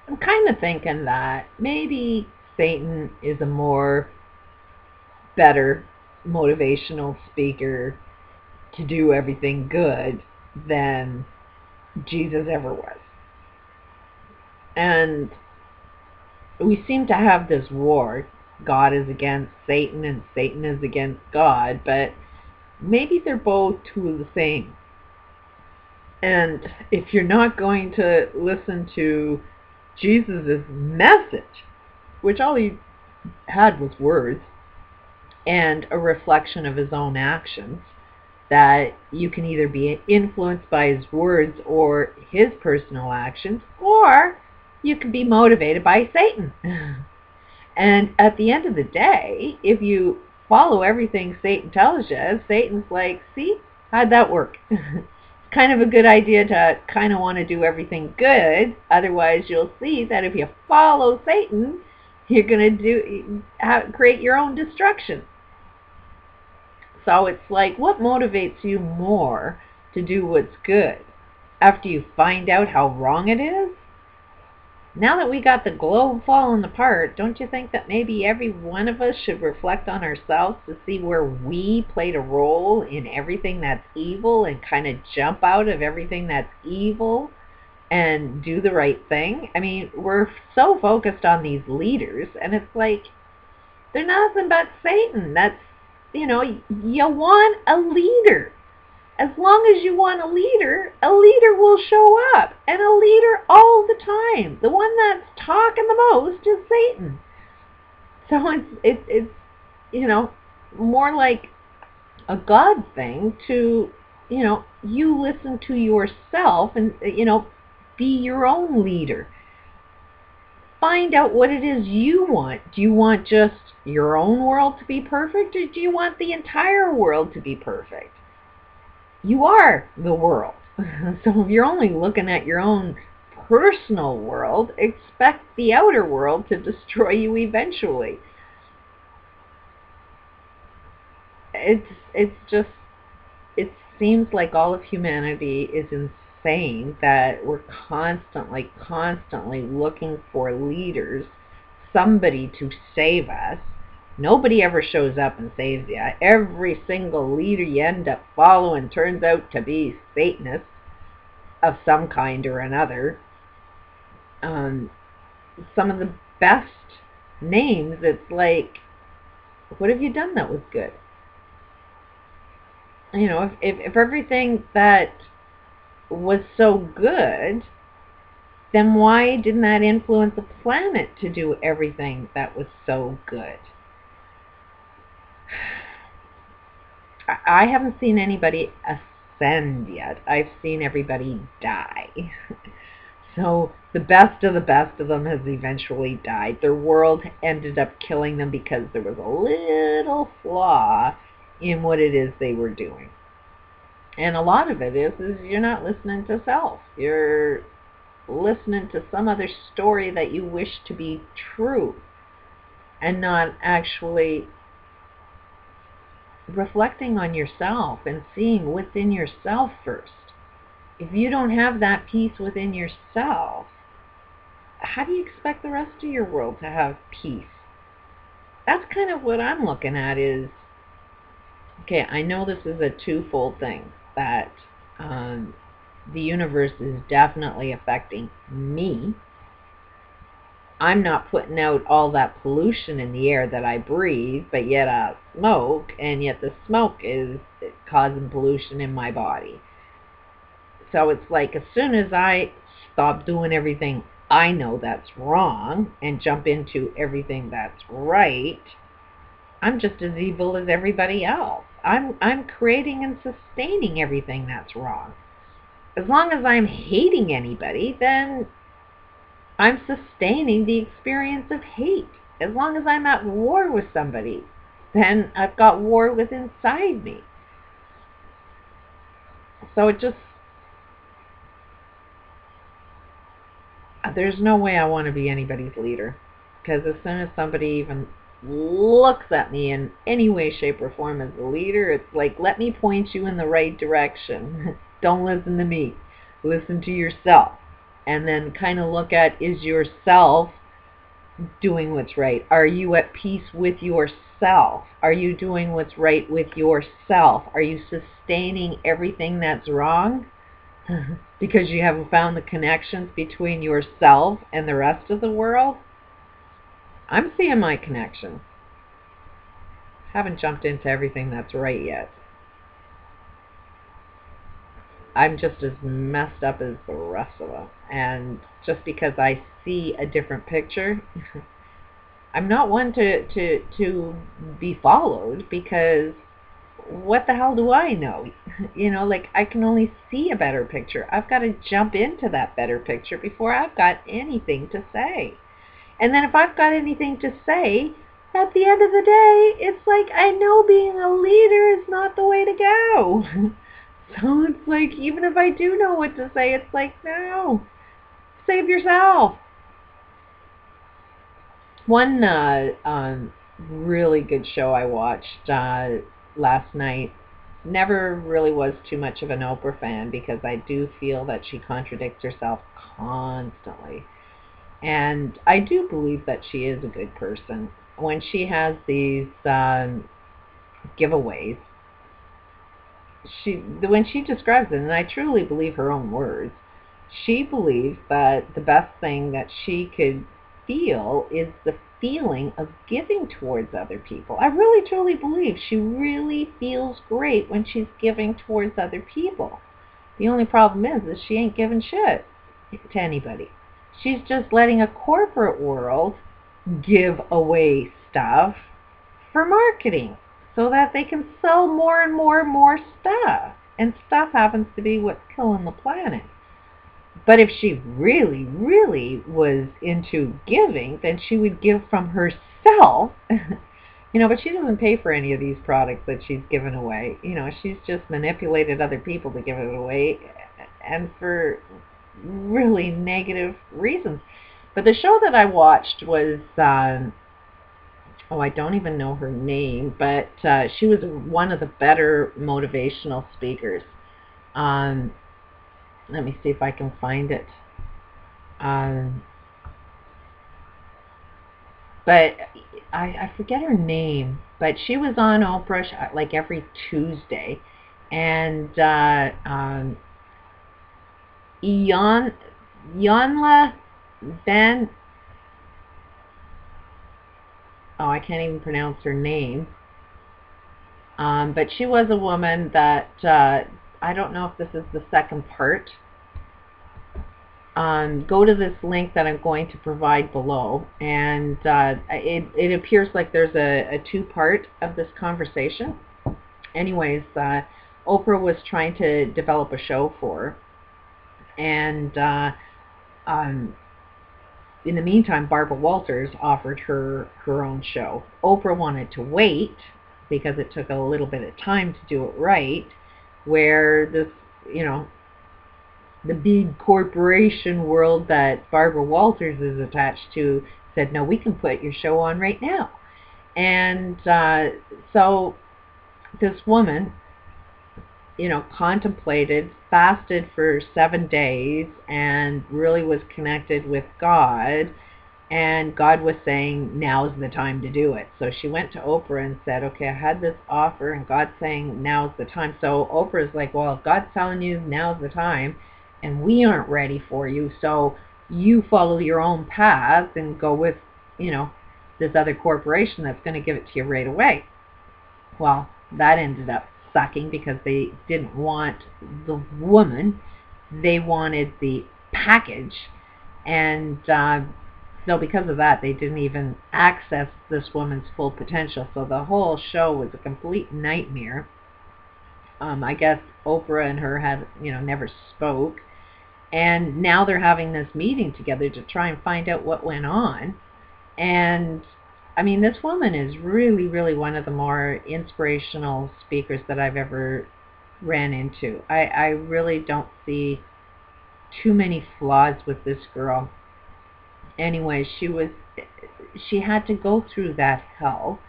I'm kind of thinking that maybe Satan is a more better motivational speaker to do everything good than Jesus ever was. And we seem to have this war. God is against Satan and Satan is against God, but maybe they're both two of the same. And if you're not going to listen to Jesus' message, which all he had was words and a reflection of his own actions, that you can either be influenced by his words or his personal actions, or you can be motivated by Satan. And at the end of the day, if you follow everything Satan tells you, Satan's like, see, how'd that work? It's kind of a good idea to kind of want to do everything good. Otherwise, you'll see that if you follow Satan, you're going to create your own destruction. So it's like, what motivates you more to do what's good after you find out how wrong it is? Now that we got the globe falling apart, don't you think that maybe every one of us should reflect on ourselves to see where we played a role in everything that's evil and kind of jump out of everything that's evil and do the right thing? I mean, we're so focused on these leaders, and it's like, they're nothing but Satan. That's, you want a leader. As long as you want a leader will show up, and a leader all the time. The one that's talking the most is Satan. So it's more like a God thing to, you listen to yourself and, be your own leader. Find out what it is you want. Do you want just your own world to be perfect, or do you want the entire world to be perfect? You are the world. So if you're only looking at your own personal world, expect the outer world to destroy you eventually. It seems like all of humanity is insane, that we're constantly looking for leaders, somebody to save us. Nobody ever shows up and saves you. Every single leader you end up following turns out to be Satanists of some kind or another. Some of the best names, it's like, what have you done that was good? If everything that was so good, then why didn't that influence the planet to do everything that was so good? I haven't seen anybody ascend yet. I've seen everybody die. So the best of them has eventually died. Their world ended up killing them because there was a little flaw in what it is they were doing. And a lot of it is you're not listening to self. You're listening to some other story that you wish to be true, and not actually reflecting on yourself and seeing within yourself first. If you don't have that peace within yourself, how do you expect the rest of your world to have peace? That's kind of what I'm looking at is, okay, I know this is a twofold thing, that the universe is definitely affecting me. I'm not putting out all that pollution in the air that I breathe, but yet I smoke, and yet the smoke is causing pollution in my body. So it's like, as soon as I stop doing everything I know that's wrong and jump into everything that's right, I'm just as evil as everybody else. I'm creating and sustaining everything that's wrong. As long as I'm hating anybody, then I'm sustaining the experience of hate. As long as I'm at war with somebody, then I've got war within inside me. So there's no way I want to be anybody's leader. Because as soon as somebody even looks at me in any way, shape, or form as a leader, it's like, let me point you in the right direction. Don't listen to me. Listen to yourself. and then kind of look at, is yourself doing what's right? Are you at peace with yourself? Are you doing what's right with yourself? Are you sustaining everything that's wrong because you haven't found the connections between yourself and the rest of the world? I'm seeing my connection. Haven't jumped into everything that's right yet. I'm just as messed up as the rest of them. And just because I see a different picture, I'm not one to be followed, because what the hell do I know? Like, I can only see a better picture. I've got to jump into that better picture before I've got anything to say. And then if I've got anything to say, at the end of the day, it's like, I know being a leader is not the way to go. So it's like, even if I do know what to say, it's like, no, save yourself. One really good show I watched last night, never really was too much of an Oprah fan, because I do feel that she contradicts herself constantly. And I do believe that she is a good person. When she has these giveaways, when she describes it, and I truly believe her own words, she believes that the best thing that she could feel is the feeling of giving towards other people. I really truly believe she really feels great when she's giving towards other people. The only problem is she ain't giving shit to anybody. She's just letting a corporate world give away stuff for marketing, so that they can sell more and more and more stuff. And stuff happens to be what's killing the planet. But if she really, really was into giving, then she would give from herself. But she doesn't pay for any of these products that she's given away. She's just manipulated other people to give it away, and for really negative reasons. But the show that I watched was, I don't even know her name, but she was one of the better motivational speakers. Let me see if I can find it. But I forget her name, but she was on Oprah like every Tuesday. And Iyanla Van, I can't even pronounce her name. But she was a woman that, I don't know if this is the second part. Go to this link that I'm going to provide below, and it appears like there's a two-part of this conversation. Anyways, Oprah was trying to develop a show for her, and in the meantime, Barbara Walters offered her own show. Oprah wanted to wait, because it took a little bit of time to do it right, where this, the big corporation world that Barbara Walters is attached to said, no, we can put your show on right now. And so this woman, contemplated, fasted for 7 days, and really was connected with God. And God was saying, now's the time to do it. So she went to Oprah and said, okay, I had this offer, and God's saying, now's the time. So Oprah's like, well, if God's telling you now's the time, and we aren't ready for you, so you follow your own path and go with, this other corporation that's going to give it to you right away. Well, that ended up sucking, because they didn't want the woman. They wanted the package. And so because of that, they didn't even access this woman's full potential. So the whole show was a complete nightmare. I guess Oprah and her had, never spoke. And now they're having this meeting together to try and find out what went on. And I mean, this woman is really, really one of the more inspirational speakers that I've ever ran into. I really don't see too many flaws with this girl. Anyway, she had to go through that hell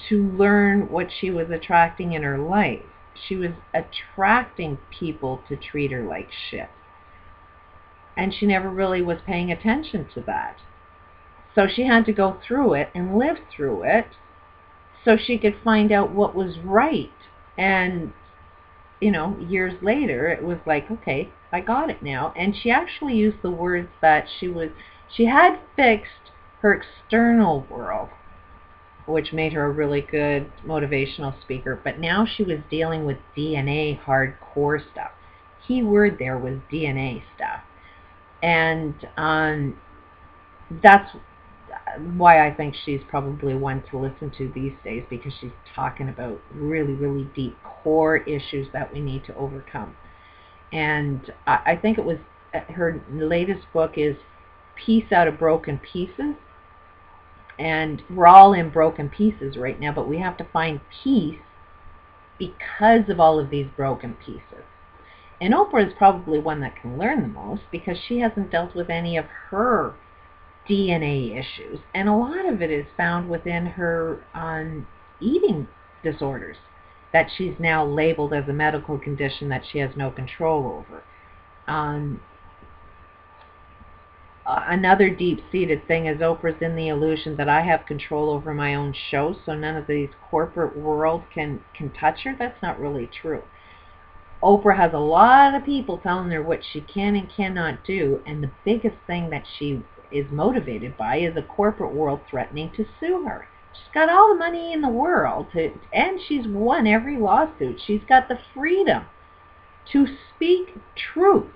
to learn what she was attracting in her life. She was attracting people to treat her like shit. and she never really was paying attention to that. So she had to go through it and live through it so she could find out what was right. And, years later, it was like, okay, I got it now. And she actually used the words that she had fixed her external world, which made her a really good motivational speaker. But now she was dealing with DNA hardcore stuff. Key word there was DNA stuff. And that's why I think she's probably one to listen to these days, because she's talking about really, really deep core issues that we need to overcome. And I think it was her latest book is Peace Out of Broken Pieces. And we're all in broken pieces right now, but we have to find peace because of all of these broken pieces. And Oprah is probably one that can learn the most, because she hasn't dealt with any of her DNA issues. And a lot of it is found within her eating disorders that she's now labeled as a medical condition that she has no control over. Another deep-seated thing is Oprah's in the illusion that I have control over my own show, so none of these corporate world can touch her. That's not really true. Oprah has a lot of people telling her what she can and cannot do, and the biggest thing that she is motivated by is a corporate world threatening to sue her. She's got all the money in the world, and she's won every lawsuit. She's got the freedom to speak truth.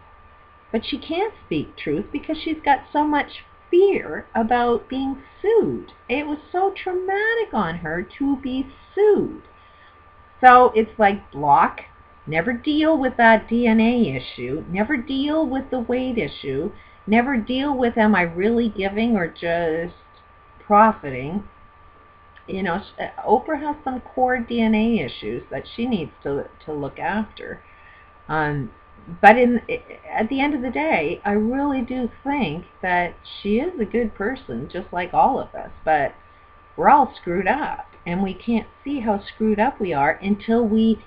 But she can't speak truth because she's got so much fear about being sued. It was so traumatic on her to be sued. So it's like block, never deal with that DNA issue, never deal with the weight issue, never deal with am I really giving or just profiting. Oprah has some core DNA issues that she needs to look after. But at the end of the day, I really do think that she is a good person, just like all of us. But we're all screwed up, and we can't see how screwed up we are until we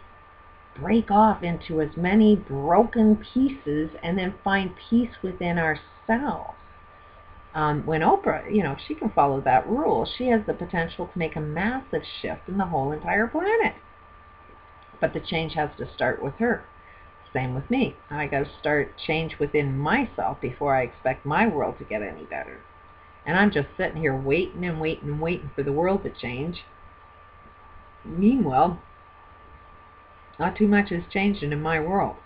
break off into as many broken pieces and then find peace within ourselves. When Oprah, if she can follow that rule, she has the potential to make a massive shift in the whole entire planet. But the change has to start with her. Same with me. I got to start change within myself before I expect my world to get any better. And I'm just sitting here waiting and waiting and waiting for the world to change. Meanwhile, not too much is changing in my world.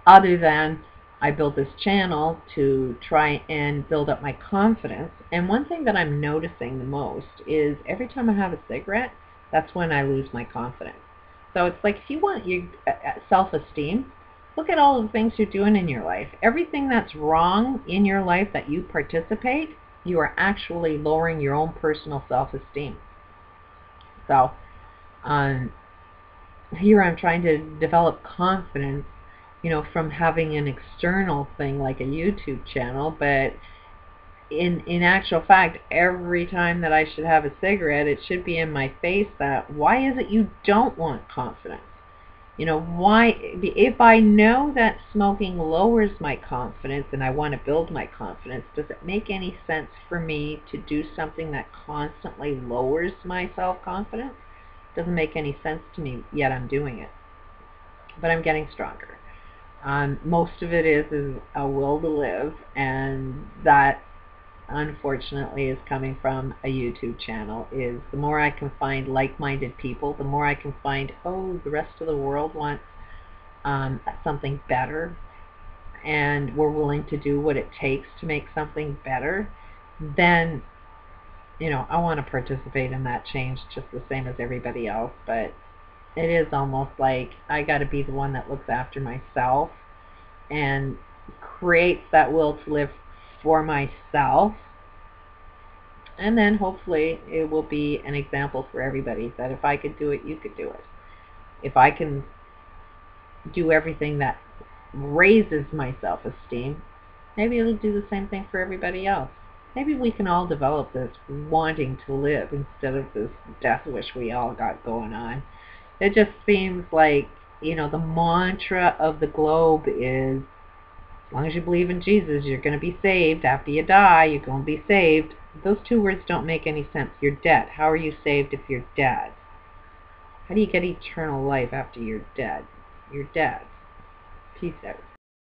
Other than I built this channel to try and build up my confidence. And one thing that I'm noticing the most is every time I have a cigarette, that's when I lose my confidence. So it's like if you want your self-esteem, look at all the things you're doing in your life. Everything that's wrong in your life that you participate, you are actually lowering your own personal self-esteem. So here I'm trying to develop confidence, from having an external thing like a YouTube channel, but in actual fact, every time that I should have a cigarette, it should be in my face that, why is it you don't want confidence? Why, if I know that smoking lowers my confidence and I want to build my confidence, does it make any sense for me to do something that constantly lowers my self-confidence? Doesn't make any sense to me, yet I'm doing it. But I'm getting stronger. Most of it is a will to live, and that unfortunately is coming from a YouTube channel. Is the more I can find like-minded people, the more I can find, the rest of the world wants something better, and we're willing to do what it takes to make something better, then I want to participate in that change just the same as everybody else. But it is almost like I got to be the one that looks after myself and creates that will to live for myself, and then hopefully it will be an example for everybody that if I could do it, you could do it. If I can do everything that raises my self-esteem, maybe it'll do the same thing for everybody else. Maybe we can all develop this wanting to live instead of this death wish we all got going on. It just seems like, the mantra of the globe is, long as you believe in Jesus, you're going to be saved. After you die, you're going to be saved. Those two words don't make any sense. You're dead. How are you saved if you're dead? How do you get eternal life after you're dead? You're dead. Peace out.